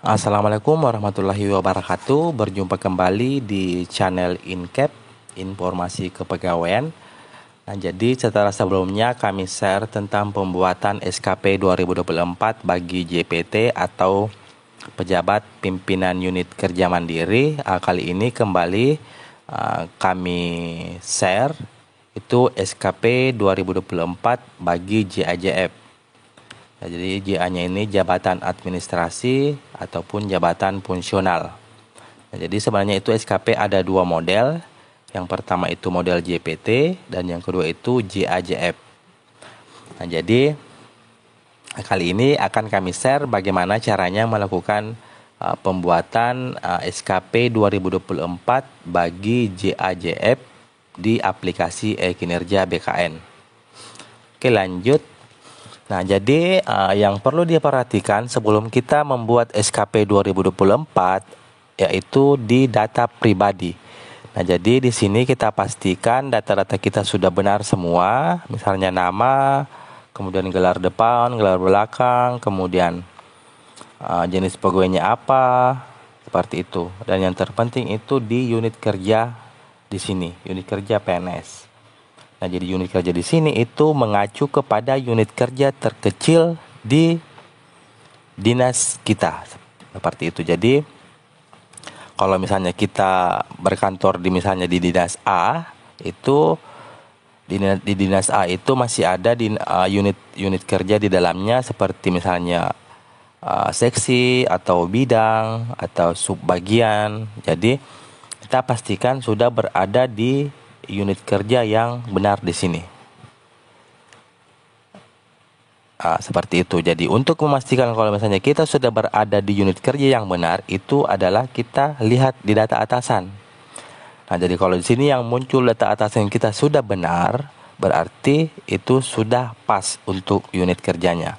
Assalamualaikum warahmatullahi wabarakatuh. Berjumpa kembali di channel InCap, Informasi Kepegawaian. Nah, jadi setelah sebelumnya kami share tentang pembuatan SKP 2024 bagi JPT atau Pejabat Pimpinan Unit Kerja Mandiri. Kali ini kembali kami share itu SKP 2024 bagi JAJF. Nah, jadi JA-nya ini jabatan administrasi ataupun jabatan fungsional. Nah, jadi sebenarnya itu SKP ada dua model. Yang pertama itu model JPT dan yang kedua itu JAJF. Nah, jadi kali ini akan kami share bagaimana caranya melakukan pembuatan SKP 2024 bagi JAJF di aplikasi e-kinerja BKN. Oke, lanjut. Nah, jadi yang perlu diperhatikan sebelum kita membuat SKP 2024 yaitu di data pribadi. Nah, jadi di sini kita pastikan data-data kita sudah benar semua, misalnya nama, kemudian gelar depan, gelar belakang, kemudian jenis pegawainya apa, seperti itu. Dan yang terpenting itu di unit kerja di sini, unit kerja PNS. Nah, jadi unit kerja di sini itu mengacu kepada unit kerja terkecil di dinas kita. Seperti itu. Jadi, kalau misalnya kita berkantor misalnya di dinas A, itu di dinas A itu masih ada unit kerja di dalamnya seperti misalnya seksi atau bidang atau subbagian. Jadi, kita pastikan sudah berada di unit kerja yang benar di sini. Seperti itu. Jadi untuk memastikan kalau misalnya kita sudah berada di unit kerja yang benar, itu adalah kita lihat di data atasan. Nah, jadi kalau di sini yang muncul data atasan kita sudah benar, berarti itu sudah pas untuk unit kerjanya.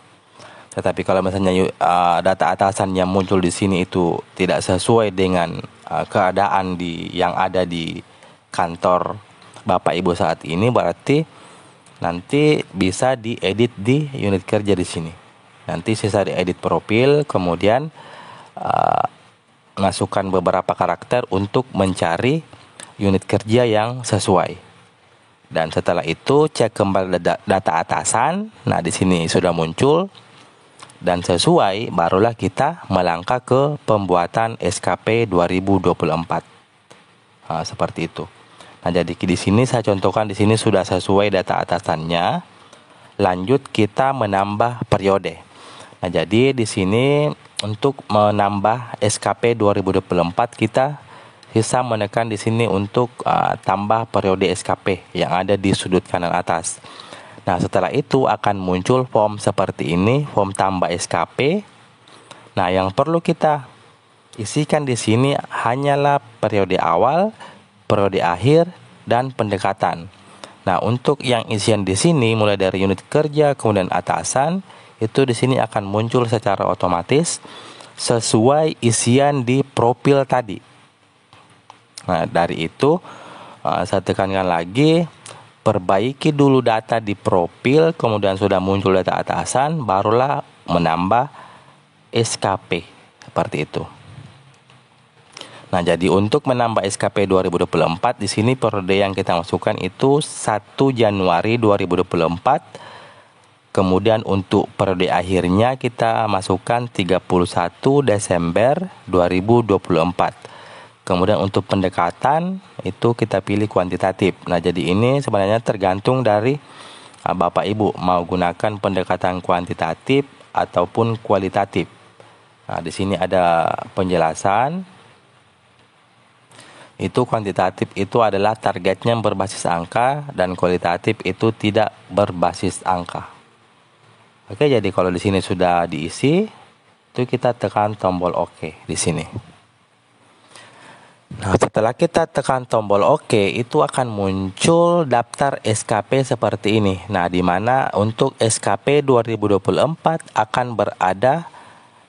Tetapi kalau misalnya data atasan yang muncul di sini itu tidak sesuai dengan keadaan yang ada di kantor Bapak Ibu saat ini, berarti nanti bisa diedit di unit kerja di sini. Nanti sisa diedit profil, kemudian masukkan beberapa karakter untuk mencari unit kerja yang sesuai. Dan setelah itu cek kembali data atasan. Nah, di sini sudah muncul dan sesuai, barulah kita melangkah ke pembuatan SKP 2024. Seperti itu. Nah, jadi di sini saya contohkan di sini sudah sesuai data atasannya. Lanjut kita menambah periode. Nah, jadi di sini untuk menambah SKP 2024 kita bisa menekan di sini untuk tambah periode SKP yang ada di sudut kanan atas. Nah, setelah itu akan muncul form seperti ini, form tambah SKP. Nah, yang perlu kita isikan di sini hanyalah periode awal, periode akhir, dan pendekatan. Nah, untuk yang isian di sini mulai dari unit kerja kemudian atasan, itu di sini akan muncul secara otomatis sesuai isian di profil tadi. Nah, dari itu saya tekankan lagi, perbaiki dulu data di profil, kemudian sudah muncul data atasan, barulah menambah SKP seperti itu. Nah, jadi untuk menambah SKP 2024 di sini periode yang kita masukkan itu 1 Januari 2024. Kemudian untuk periode akhirnya kita masukkan 31 Desember 2024. Kemudian untuk pendekatan itu kita pilih kuantitatif. Nah, jadi ini sebenarnya tergantung dari Bapak Ibu mau gunakan pendekatan kuantitatif ataupun kualitatif. Nah, di sini ada penjelasan. Itu kuantitatif itu adalah targetnya berbasis angka dan kualitatif itu tidak berbasis angka. Oke, jadi kalau di sini sudah diisi, itu kita tekan tombol OK di sini. Nah, setelah kita tekan tombol OK, itu akan muncul daftar SKP seperti ini. Nah, di mana untuk SKP 2024 akan berada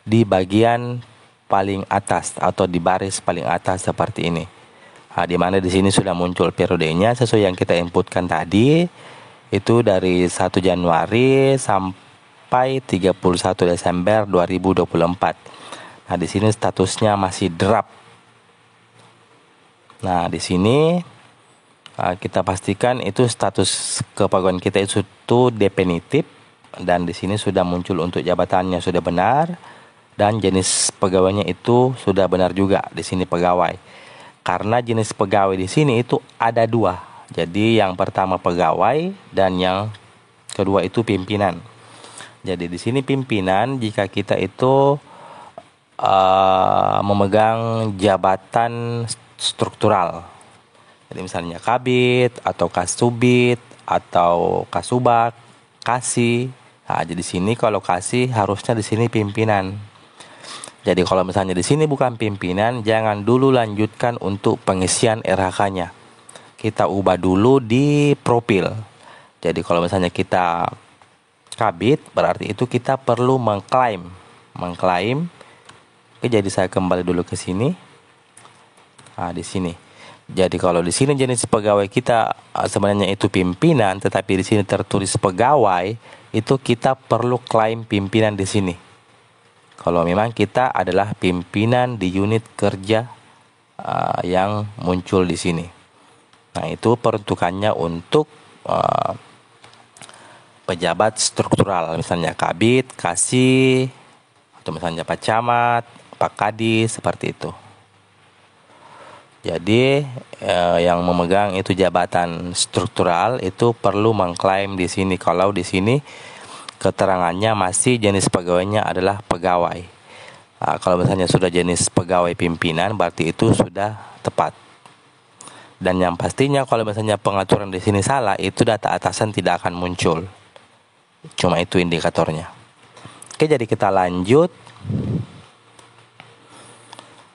di bagian paling atas atau di baris paling atas seperti ini. Nah, di mana di sini sudah muncul periodenya sesuai yang kita inputkan tadi, itu dari 1 Januari sampai 31 Desember 2024. Nah, di sini statusnya masih draft. Nah, di sini kita pastikan itu status kepegawaian kita itu definitif, dan di sini sudah muncul untuk jabatannya sudah benar, dan jenis pegawainya itu sudah benar juga di sini pegawai. Karena jenis pegawai di sini itu ada dua. Jadi yang pertama pegawai dan yang kedua itu pimpinan. Jadi di sini pimpinan jika kita itu memegang jabatan struktural. Jadi misalnya kabid atau kasubit atau kasubag, kasih. Nah, jadi di sini kalau kasih harusnya di sini pimpinan. Jadi kalau misalnya di sini bukan pimpinan, jangan dulu lanjutkan untuk pengisian RHK-nya. Kita ubah dulu di profil. Jadi kalau misalnya kita kabid, berarti itu kita perlu mengklaim. Oke, jadi saya kembali dulu ke sini. Nah, di sini. Jadi kalau di sini jenis pegawai kita sebenarnya itu pimpinan, tetapi di sini tertulis pegawai, itu kita perlu klaim pimpinan di sini. Kalau memang kita adalah pimpinan di unit kerja yang muncul di sini. Nah, itu peruntukannya untuk pejabat struktural, misalnya kabid, kasih, atau misalnya Pak Camat, Pak Kadis, seperti itu. Jadi yang memegang itu jabatan struktural itu perlu mengklaim di sini. Kalau di sini keterangannya masih jenis pegawainya adalah pegawai. Kalau misalnya sudah jenis pegawai pimpinan, berarti itu sudah tepat. Dan yang pastinya kalau misalnya pengaturan di sini salah, itu data atasan tidak akan muncul. Cuma itu indikatornya. Oke, jadi kita lanjut.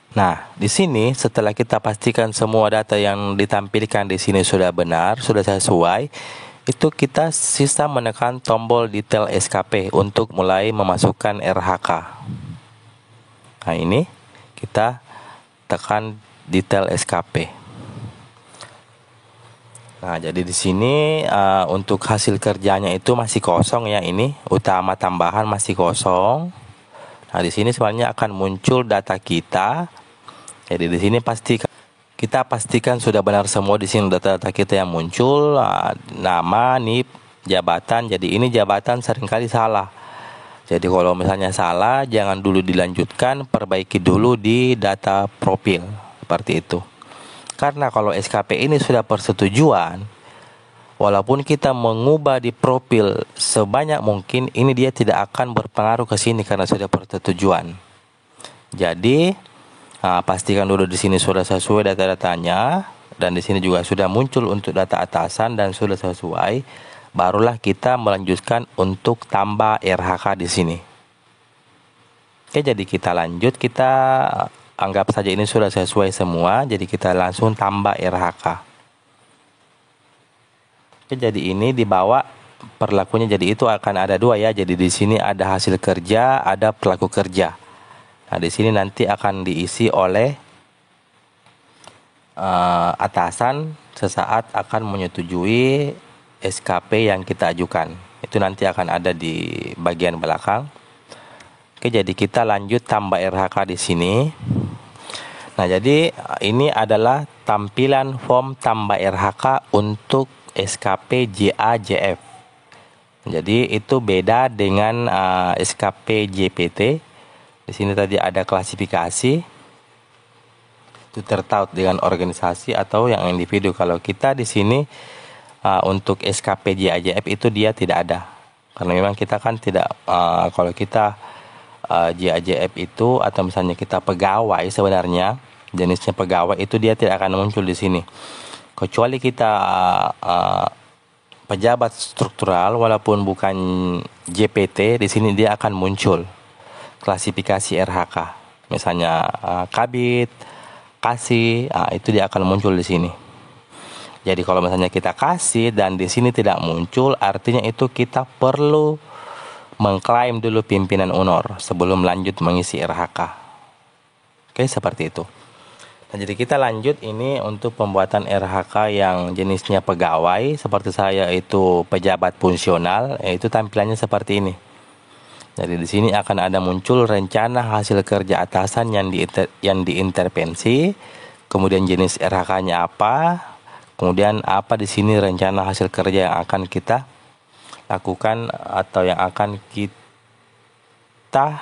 Nah, di sini setelah kita pastikan semua data yang ditampilkan di sini sudah benar, sudah sesuai, itu kita sisa menekan tombol detail SKP untuk mulai memasukkan RHK. Nah, ini kita tekan detail SKP. Nah, jadi di sini untuk hasil kerjanya itu masih kosong ya, ini utama tambahan masih kosong. Nah, di sini sebenarnya akan muncul data kita. Jadi di sini kita pastikan sudah benar semua di sini data-data kita yang muncul, nama, NIP, jabatan. Jadi ini jabatan seringkali salah. Jadi kalau misalnya salah, jangan dulu dilanjutkan, perbaiki dulu di data profil seperti itu. Karena kalau SKP ini sudah persetujuan, walaupun kita mengubah di profil sebanyak mungkin, ini dia tidak akan berpengaruh ke sini karena sudah persetujuan. Jadi pastikan dulu di sini sudah sesuai data-datanya, dan di sini juga sudah muncul untuk data atasan dan sudah sesuai. Barulah kita melanjutkan untuk tambah RHK di sini. Oke, jadi kita lanjut, kita anggap saja ini sudah sesuai semua, jadi kita langsung tambah RHK. Oke, jadi ini di bawah perlakunya, jadi itu akan ada dua ya. Jadi di sini ada hasil kerja, ada pelaku kerja. Nah, di sini nanti akan diisi oleh atasan sesaat akan menyetujui SKP yang kita ajukan. Itu nanti akan ada di bagian belakang. Oke, jadi kita lanjut tambah RHK di sini. Nah, jadi ini adalah tampilan form tambah RHK untuk SKP JA-JF. Jadi itu beda dengan SKP JPT. Di sini tadi ada klasifikasi, itu tertaut dengan organisasi atau yang individu. Kalau kita di sini untuk SKP JA-JF itu dia tidak ada, karena memang kita kan tidak kalau kita JA-JF itu atau misalnya kita pegawai, sebenarnya jenisnya pegawai itu dia tidak akan muncul di sini. Kecuali kita pejabat struktural walaupun bukan JPT, di sini dia akan muncul klasifikasi RHK. Misalnya kabid, kasih, itu dia akan muncul di sini. Jadi kalau misalnya kita kasih dan di sini tidak muncul, artinya itu kita perlu mengklaim dulu pimpinan honor sebelum lanjut mengisi RHK. Oke, seperti itu. Nah, jadi kita lanjut ini untuk pembuatan RHK yang jenisnya pegawai. Seperti saya itu pejabat fungsional, itu tampilannya seperti ini. Jadi di sini akan ada muncul rencana hasil kerja atasan yang diintervensi, kemudian jenis RHK-nya apa, kemudian apa di sini rencana hasil kerja yang akan kita lakukan atau yang akan kita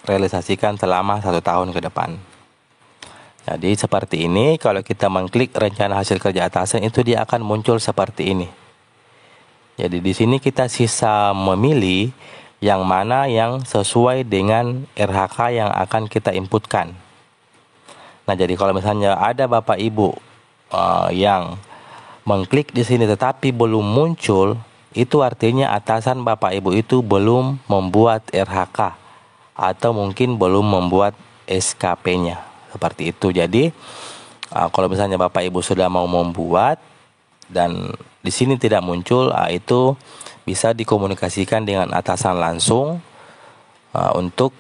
realisasikan selama 1 tahun ke depan. Jadi seperti ini, kalau kita mengklik rencana hasil kerja atasan itu dia akan muncul seperti ini. Jadi di sini kita sisa memilih yang mana yang sesuai dengan RHK yang akan kita inputkan. Nah, jadi kalau misalnya ada Bapak Ibu yang mengklik di sini tetapi belum muncul, itu artinya atasan Bapak Ibu itu belum membuat RHK atau mungkin belum membuat SKP-nya. Seperti itu. Jadi kalau misalnya Bapak Ibu sudah mau membuat dan di sini tidak muncul, itu bisa dikomunikasikan dengan atasan langsung untuk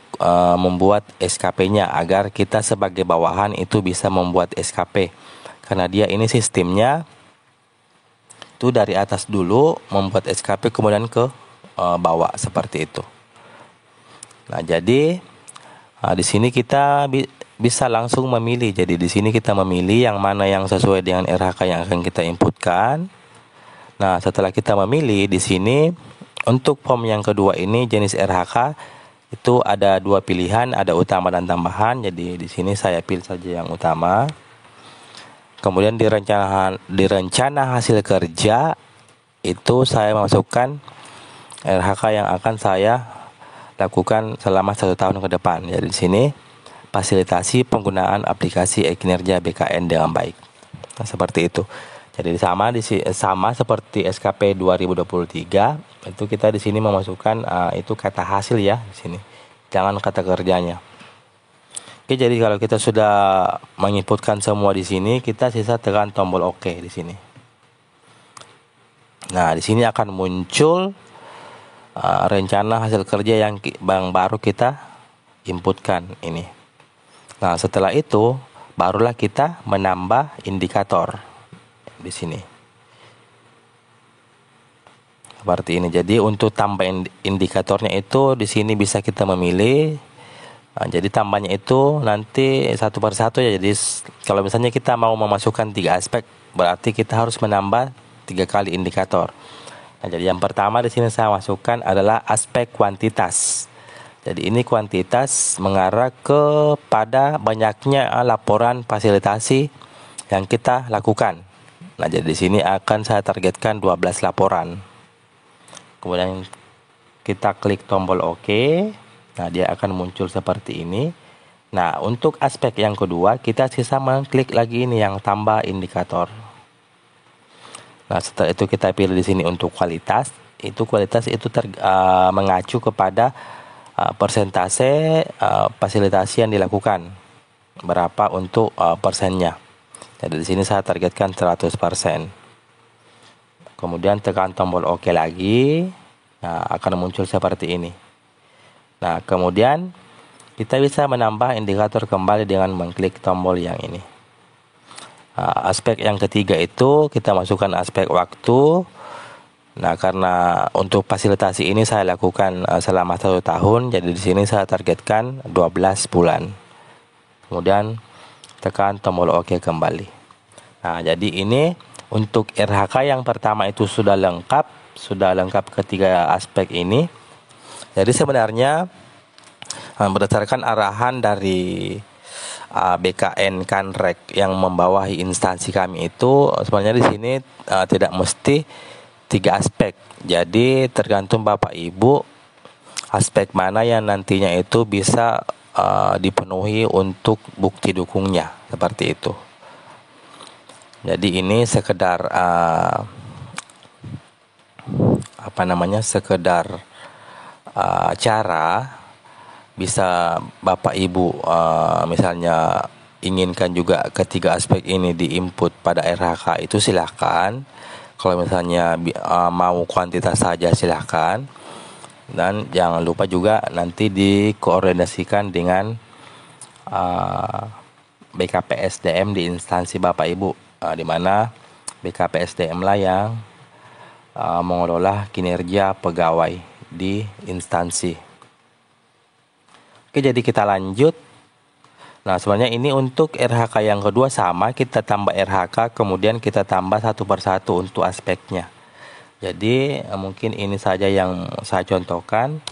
membuat SKP-nya agar kita sebagai bawahan itu bisa membuat SKP. Karena dia ini sistemnya itu dari atas dulu membuat SKP kemudian ke bawah seperti itu. Nah, jadi di sini kita bisa langsung memilih. Jadi di sini kita memilih yang mana yang sesuai dengan RHK yang akan kita inputkan. Nah, setelah kita memilih di sini untuk form yang kedua ini jenis RHK itu ada 2 pilihan, ada utama dan tambahan. Jadi di sini saya pilih saja yang utama. Kemudian di rencana hasil kerja itu saya masukkan RHK yang akan saya lakukan selama 1 tahun ke depan. Jadi di sini fasilitasi penggunaan aplikasi e-kinerja BKN dengan baik. Nah, seperti itu. Jadi sama seperti SKP 2023, itu kita di sini memasukkan itu kata hasil ya di sini. Jangan kata kerjanya. Oke, jadi kalau kita sudah menginputkan semua di sini, kita sisa tekan tombol OK di sini. Nah, di sini akan muncul rencana hasil kerja yang baru kita inputkan ini. Nah, setelah itu barulah kita menambah indikator di sini. Seperti ini. Jadi untuk tambah indikatornya itu di sini bisa kita memilih. Nah, jadi tambahnya itu nanti satu per satu ya. Jadi kalau misalnya kita mau memasukkan 3 aspek, berarti kita harus menambah 3 kali indikator. Nah, jadi yang pertama di sini saya masukkan adalah aspek kuantitas. Jadi ini kuantitas mengarah kepada banyaknya laporan fasilitasi yang kita lakukan. Nah, jadi di sini akan saya targetkan 12 laporan. Kemudian kita klik tombol OK. Nah, dia akan muncul seperti ini. Nah, untuk aspek yang kedua, kita sisa mengklik lagi ini yang tambah indikator. Nah, setelah itu kita pilih di sini untuk kualitas. Kualitas itu mengacu kepada persentase fasilitasi yang dilakukan. Berapa untuk persennya. Jadi di sini saya targetkan 100%. Kemudian tekan tombol OK lagi. Nah, akan muncul seperti ini. Nah, kemudian kita bisa menambah indikator kembali dengan mengklik tombol yang ini. Aspek yang ketiga itu kita masukkan aspek waktu. Nah, karena untuk fasilitasi ini saya lakukan selama 1 tahun, jadi di sini saya targetkan 12 bulan. Kemudian tekan tombol OK kembali. Nah, jadi ini untuk RHK yang pertama itu sudah lengkap ketiga aspek ini. Jadi sebenarnya berdasarkan arahan dari BKN Kanrek yang membawahi instansi kami itu, sebenarnya di sini tidak mesti 3 aspek. Jadi tergantung Bapak Ibu aspek mana yang nantinya itu bisa dipenuhi untuk bukti dukungnya, seperti itu. Jadi ini sekedar cara bisa Bapak Ibu misalnya inginkan juga ketiga aspek ini diinput pada RHK itu silahkan. Kalau misalnya mau kuantitas saja silahkan. Dan jangan lupa juga nanti dikoordinasikan dengan BKPSDM di instansi Bapak Ibu, di mana BKPSDM lah yang mengelola kinerja pegawai di instansi. Oke, jadi kita lanjut. Nah, sebenarnya ini untuk RHK yang kedua sama, kita tambah RHK, kemudian kita tambah satu persatu untuk aspeknya. Jadi mungkin ini saja yang saya contohkan.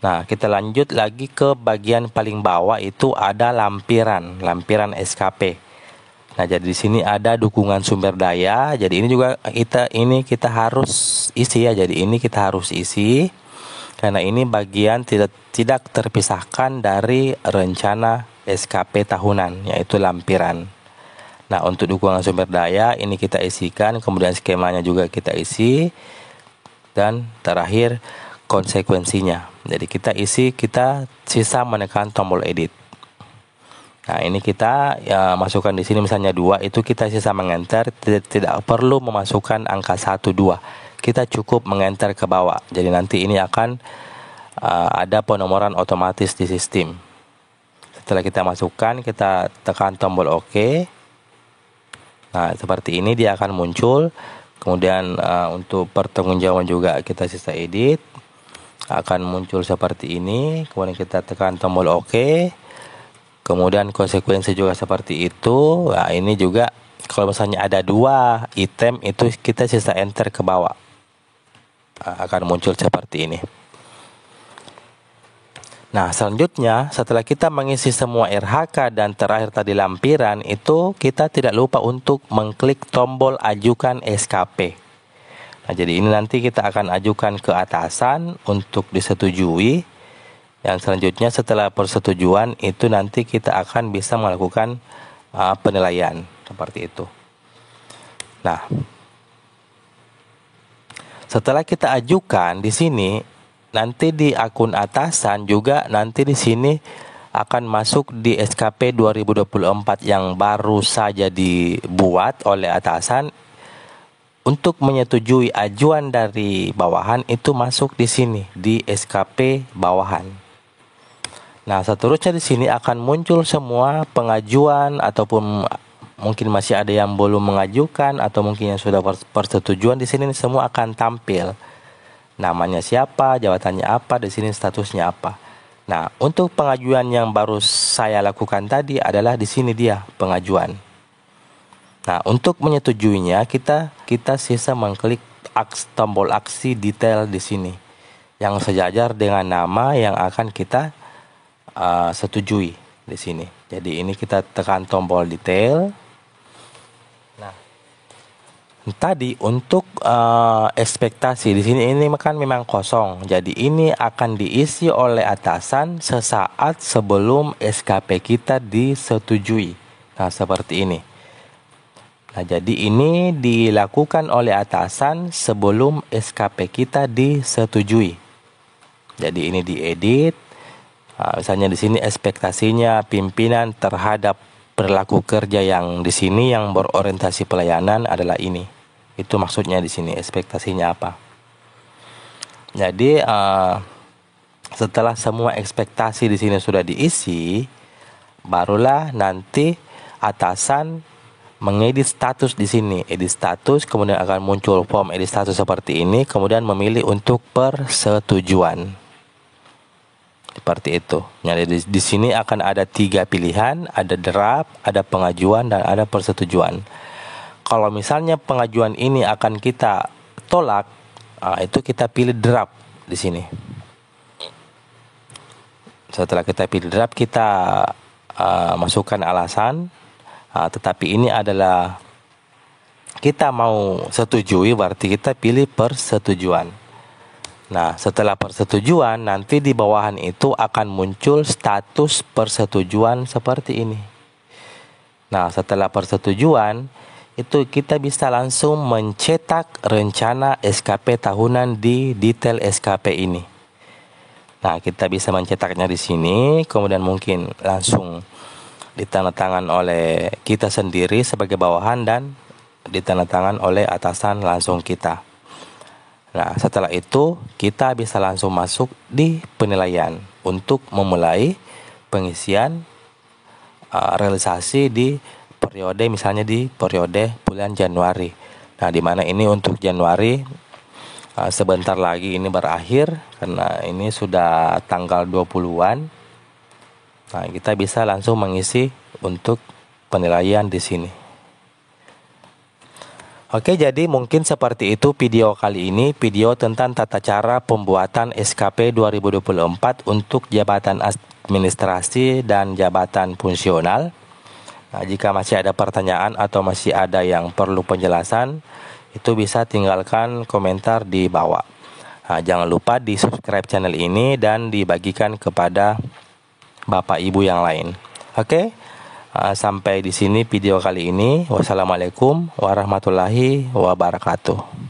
Nah, kita lanjut lagi ke bagian paling bawah, itu ada lampiran SKP. Nah, jadi di sini ada dukungan sumber daya. Jadi ini juga kita harus isi ya. Jadi ini kita harus isi karena ini bagian tidak terpisahkan dari rencana SKP tahunan, yaitu lampiran. Nah, untuk dukungan sumber daya ini kita isikan, kemudian skemanya juga kita isi, dan terakhir konsekuensinya. Jadi kita sisa menekan tombol edit. Nah, ini kita masukkan di sini misalnya 2, itu kita sisa mengenter, tidak perlu memasukkan angka 1, 2. Kita cukup mengenter ke bawah. Jadi nanti ini akan ada penomoran otomatis di sistem. Setelah kita masukkan, kita tekan tombol OK. Nah, seperti ini dia akan muncul. Kemudian untuk pertanggungjawaban juga kita sisa edit. Akan muncul seperti ini. Kemudian kita tekan tombol OK. Kemudian konsekuensi juga seperti itu. Nah, ini juga kalau misalnya ada 2 item, itu kita sisa enter ke bawah. Akan muncul seperti ini. Nah, selanjutnya setelah kita mengisi semua RHK dan terakhir tadi lampiran, itu kita tidak lupa untuk mengklik tombol ajukan SKP. Nah, jadi ini nanti kita akan ajukan ke atasan untuk disetujui. Yang selanjutnya setelah persetujuan itu nanti kita akan bisa melakukan penilaian seperti itu. Nah, setelah kita ajukan di sini, nanti di akun atasan juga nanti di sini akan masuk di SKP 2024 yang baru saja dibuat oleh atasan. Untuk menyetujui ajuan dari bawahan itu masuk di sini di SKP bawahan. Nah, seterusnya di sini akan muncul semua pengajuan ataupun mungkin masih ada yang belum mengajukan atau mungkin yang sudah persetujuan, di sini semua akan tampil. Namanya siapa, jabatannya apa, di sini statusnya apa. Nah, untuk pengajuan yang baru saya lakukan tadi adalah di sini dia pengajuan. Nah, untuk menyetujuinya kita sisa mengklik tombol aksi detail di sini yang sejajar dengan nama yang akan kita setujui di sini. Jadi ini kita tekan tombol detail. Nah, tadi untuk ekspektasi di sini ini kan memang kosong. Jadi ini akan diisi oleh atasan sesaat sebelum SKP kita disetujui. Nah, seperti ini. Nah, jadi ini dilakukan oleh atasan sebelum SKP kita disetujui. Jadi ini diedit. Misalnya di sini ekspektasinya pimpinan terhadap perilaku kerja yang di sini yang berorientasi pelayanan adalah ini. Itu maksudnya di sini ekspektasinya apa. Jadi setelah semua ekspektasi di sini sudah diisi, barulah nanti atasan mengedit status di sini. Edit status, kemudian akan muncul form edit status seperti ini, kemudian memilih untuk persetujuan. Seperti itu. Jadi di sini akan ada 3 pilihan, ada draft, ada pengajuan, dan ada persetujuan. Kalau misalnya pengajuan ini akan kita tolak, itu kita pilih draft di sini. Setelah kita pilih draft, kita masukkan alasan. Tetapi ini adalah kita mau setujui, berarti kita pilih persetujuan. Nah, setelah persetujuan, nanti di bawahan itu akan muncul status persetujuan seperti ini. Nah, setelah persetujuan, itu kita bisa langsung mencetak rencana SKP tahunan di detail SKP ini. Nah, kita bisa mencetaknya di sini, kemudian mungkin langsung ditandatangan oleh kita sendiri sebagai bawahan dan ditandatangan oleh atasan langsung kita. Nah, setelah itu kita bisa langsung masuk di penilaian untuk memulai pengisian realisasi di periode, misalnya di periode bulan Januari. Nah, di mana ini untuk Januari Sebentar lagi ini berakhir karena ini sudah tanggal 20-an. Nah, kita bisa langsung mengisi untuk penilaian di sini. Oke, jadi mungkin seperti itu video kali ini, video tentang tata cara pembuatan SKP 2024 untuk jabatan administrasi dan jabatan fungsional. Nah, jika masih ada pertanyaan atau masih ada yang perlu penjelasan, itu bisa tinggalkan komentar di bawah. Nah, jangan lupa di subscribe channel ini dan dibagikan kepada Bapak Ibu yang lain. Oke? Sampai di sini video kali ini. Wassalamualaikum warahmatullahi wabarakatuh.